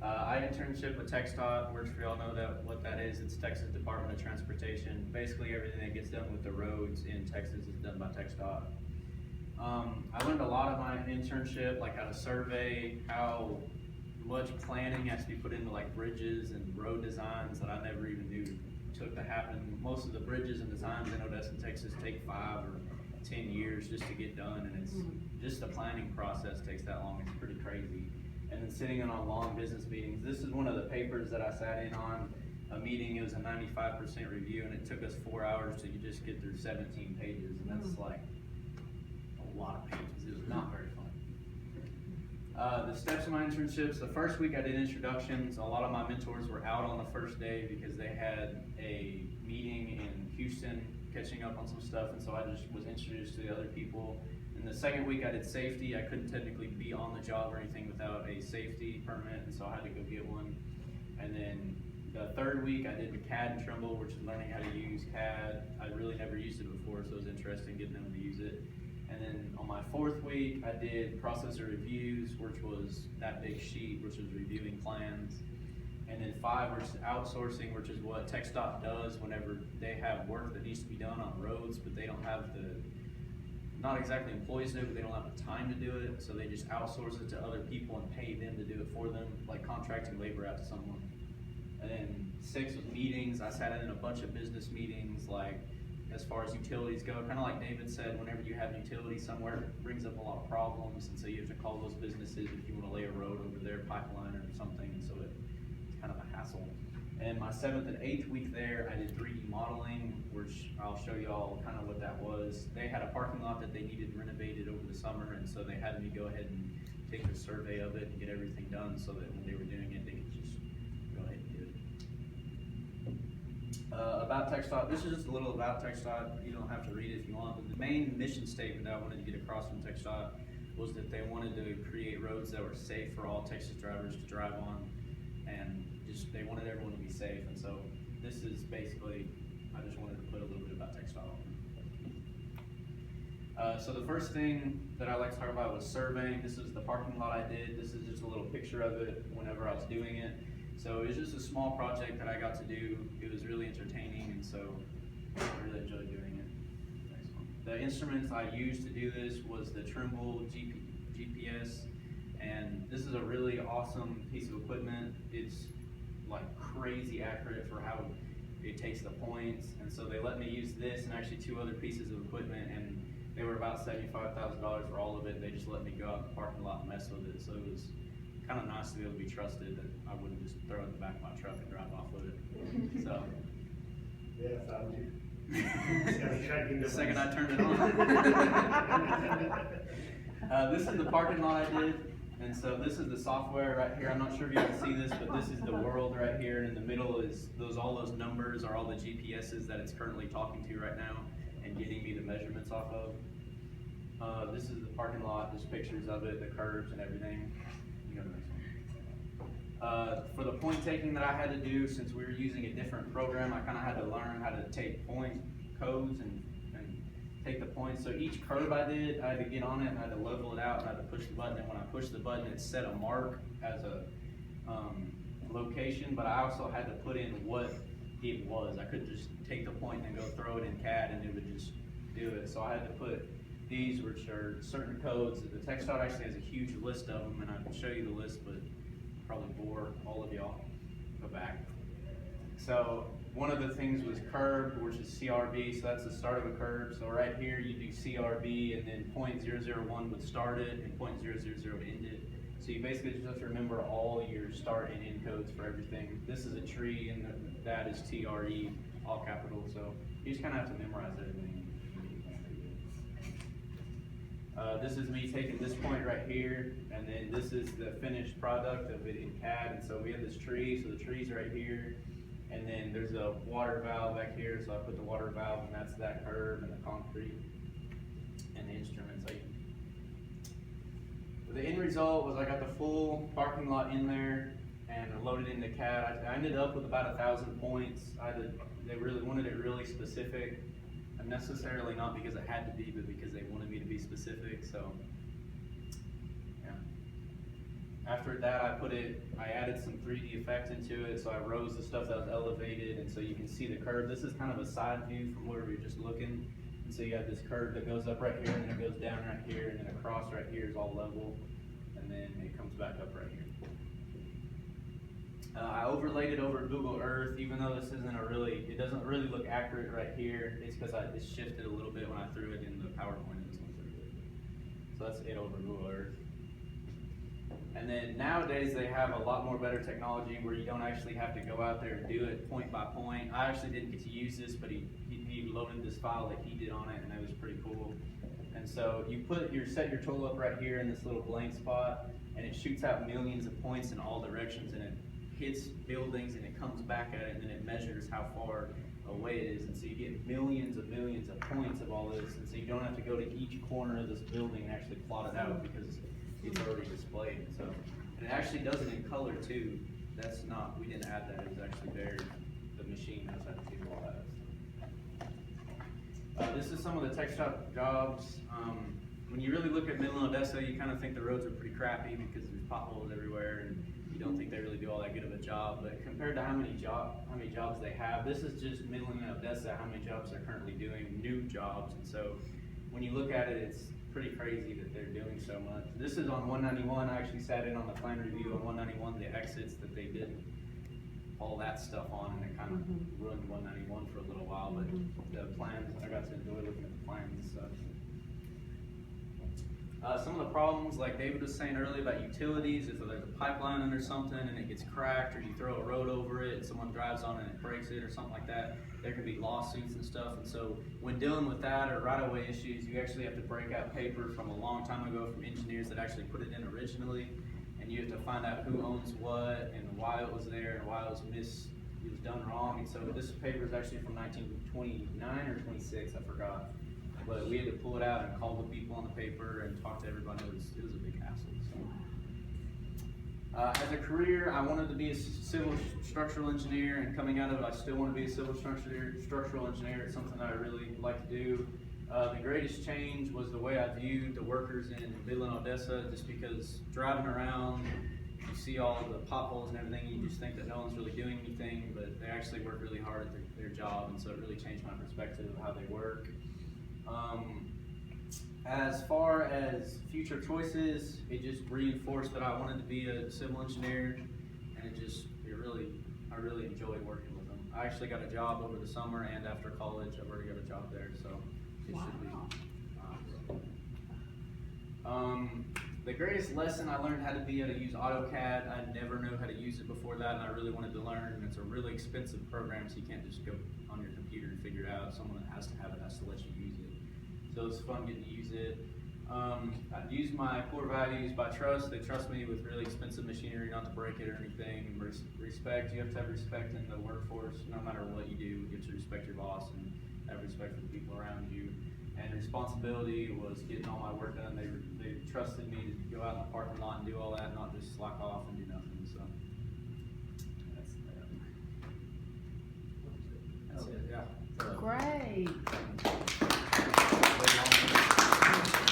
I internship with TxDOT, which we all know what that is. It's Texas Department of Transportation. Basically everything that gets done with the roads in Texas is done by TxDOT. I learned a lot of my internship, like how to survey, how much planning has to be put into like bridges and road designs that I never even knew took to happen. Most of the bridges and designs in Odessa, Texas take 5 or 10 years just to get done, and it's just the planning process takes that long. It's pretty crazy. And then sitting in on long business meetings. This is one of the papers that I sat in on a meeting. It was a 95% review, and it took us 4 hours to just get through 17 pages, and that's like a lot of pages. It was not very fun. The steps of my internships, the first week I did introductions. A lot of my mentors were out on the first day because they had a meeting in Houston catching up on some stuff, and so I just was introduced to the other people. In the second week I did safety. I couldn't technically be on the job or anything without a safety permit, and so I had to go get one. And then the third week I did the CAD and Trimble, which is learning how to use CAD. I really never used it before, so it was interesting getting them to use it. And then on my fourth week I did processor reviews, which was that big sheet, which was reviewing plans. And then 5 was outsourcing, which is what TxDOT does whenever they have work that needs to be done on roads, but they don't have the, not exactly employees do, but they don't have the time to do it, so they just outsource it to other people and pay them to do it for them, like contracting labor out to someone. And then 6 was meetings. I sat in a bunch of business meetings, like as far as utilities go, kind of like David said, whenever you have utilities somewhere, it brings up a lot of problems, and so you have to call those businesses if you want to lay a road over their pipeline or something, and so it's kind of a hassle. And my 7th and 8th week there, I did 3D modeling, which I'll show you all kind of what that was. They had a parking lot that they needed renovated over the summer, and so they had me go ahead and take a survey of it and get everything done so that when they were doing it, they could just go ahead and do it. About TxDOT, this is just a little about TxDOT. You don't have to read it if you want, but the main mission statement that I wanted to get across from TxDOT was that they wanted to create roads that were safe for all Texas drivers to drive on, and just they wanted everyone to be safe. And so this is basically, I just wanted to put a little bit about TxDOT on. So the first thing that I like to talk about was surveying. This is the parking lot I did. This is just a little picture of it whenever I was doing it. So it was just a small project that I got to do. It was really entertaining, and so I really enjoyed doing it. Next one. The instruments I used to do this was the Trimble GPS, and this is a really awesome piece of equipment. It's like crazy accurate for how it takes the points, and so they let me use this and actually 2 other pieces of equipment, and they were about $75,000 for all of it. They just let me go out in the parking lot and mess with it, so it was kind of nice to be able to be trusted that I wouldn't just throw it in the back of my truck and drive off with it. So yeah, I found you. the second I turned it on. This is the parking lot I did. And so this is the software right here. I'm not sure if you can see this, but this is the world right here. And in the middle is all those numbers are all the GPSs that it's currently talking to right now and getting me the measurements off of. This is the parking lot. There's pictures of it, the curves and everything. You go to the next one. For the point taking that I had to do, since we were using a different program, I kind of had to learn how to take point codes and take the points. So each curve I did, I had to get on it and I had to level it out and I had to push the button, and when I pushed the button it set a mark as a location, but I also had to put in what it was. I couldn't just take the point and go throw it in CAD and it would just do it. So I had to put these, which are certain codes. The TxDOT actually has a huge list of them, and I can show you the list, but probably bore all of y'all. Go back. So one of the things was curb, which is CRB, so that's the start of a curve. So right here you do CRB, and then 0.001 would start it, and 0.000 would end it. So you basically just have to remember all your start and end codes for everything. This is a tree, and that is TRE, all capital, so you just kind of have to memorize everything. This is me taking this point right here, and then this is the finished product of it in CAD. And so we have this tree, so the tree's right here, and then there's a water valve back here, so I put the water valve, and that's that curve and the concrete and the instruments. The end result was I got the full parking lot in there and I loaded into CAD. I ended up with about 1,000 points. They really wanted it really specific. Necessarily not because it had to be, but because they wanted me to be specific. So, yeah. After that, I added some 3D effect into it, so I rose the stuff that was elevated, and so you can see the curve. This is kind of a side view from where we were just looking. And so you have this curve that goes up right here, and then it goes down right here, and then across right here is all level, and then it comes back up right here. I overlaid it over Google Earth, even though this isn't it doesn't really look accurate right here. It's because it shifted a little bit when I threw it in the PowerPoint. It doesn't look really good. So that's it over Google Earth. And then nowadays they have a lot more better technology where you don't actually have to go out there and do it point by point. I actually didn't get to use this, but he loaded this file that he did on it, and it was pretty cool. And so you set your tool up right here in this little blank spot, and it shoots out millions of points in all directions, and it hits buildings, and it comes back at it, and then it measures how far away it is. And so you get millions of points of all this, and so you don't have to go to each corner of this building and actually plot it out because it's already displayed. So, and it actually does it in color too. We didn't add that, it was actually there. The machine knows how to do all that. This is some of the tech shop jobs. When you really look at Midland, Odessa, you kind of think the roads are pretty crappy because there's potholes everywhere, and you don't think they really do all that good of a job. But compared to how many jobs they have, this is just Midland and Odessa, how many jobs they're currently doing, new jobs. And so when you look at it, it's pretty crazy that they're doing so much. This is on 191. I actually sat in on the plan review on 191, the exits that they did all that stuff on, and it kind of ruined 191 for a little while, but the plans, I got to enjoy looking at the plans and stuff. Some of the problems, like David was saying earlier about utilities, if there's a pipeline under something and it gets cracked, or you throw a road over it and someone drives on it and it breaks it or something like that, there can be lawsuits and stuff. And so when dealing with that or right-of-way issues, you actually have to break out paper from a long time ago from engineers that actually put it in originally, and you have to find out who owns what and why it was there and why it was done wrong. And so this paper is actually from 1929 or 26, I forgot. But we had to pull it out and call the people on the paper and talk to everybody. It was a big hassle. So. As a career, I wanted to be a civil structural engineer, and coming out of it, I still want to be a civil structural engineer. It's something I really like to do. The greatest change was the way I viewed the workers in Midland, Odessa, just because driving around, you see all the potholes and everything, and you just think that no one's really doing anything, but they actually work really hard at their job, and so it really changed my perspective of how they work. As far as future choices, it just reinforced that I wanted to be a civil engineer, and I really enjoyed working with them. I actually got a job over the summer, and after college, I've already got a job there, so it should be. The greatest lesson I learned how to use AutoCAD. I never knew how to use it before that, and I really wanted to learn. And it's a really expensive program, so you can't just go on your computer and figure it out. Someone that has to have it has to let you use it. So it's fun getting to use it. I've used my core values by trust. They trust me with really expensive machinery, not to break it or anything. Respect. You have to have respect in the workforce. No matter what you do, you have to respect your boss and have respect for the people around you. And responsibility was getting all my work done. They trusted me to go out in the parking lot and do all that, not just slack off and do nothing. So that's it. Yeah. Great.